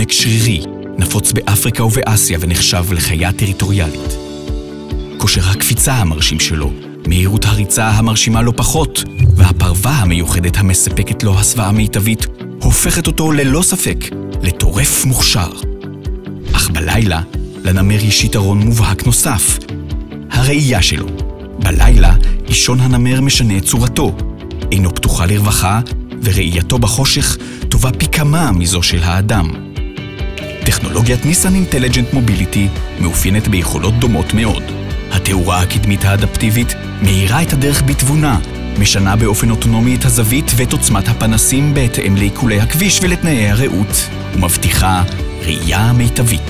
עורק שרירי, נפוץ באפריקה ובאסיה ונחשב לחיה טריטוריאלית. כושר הקפיצה המרשים שלו, מהירות הריצה המרשימה לא פחות, והפרווה המיוחדת המספקת לו הסוואה מיטבית, הופכת אותו ללא ספק לטורף מוכשר. אך בלילה, לנמר יש יתרון מובהק נוסף, הראייה שלו. בלילה, אישון הנמר משנה את צורתו, אינו פתוחה לרווחה, וראייתו בחושך טובה פי כמה מזו של האדם. טכנולוגיית ניסן אינטליג'נט מוביליטי מאופיינת ביכולות דומות מאוד. התאורה הקדמית האדפטיבית מאירה את הדרך בתבונה, משנה באופן אוטונומי את הזווית ואת עוצמת הפנסים בהתאם לעיקולי הכביש ולתנאי הראות, ומבטיחה ראייה מיטבית.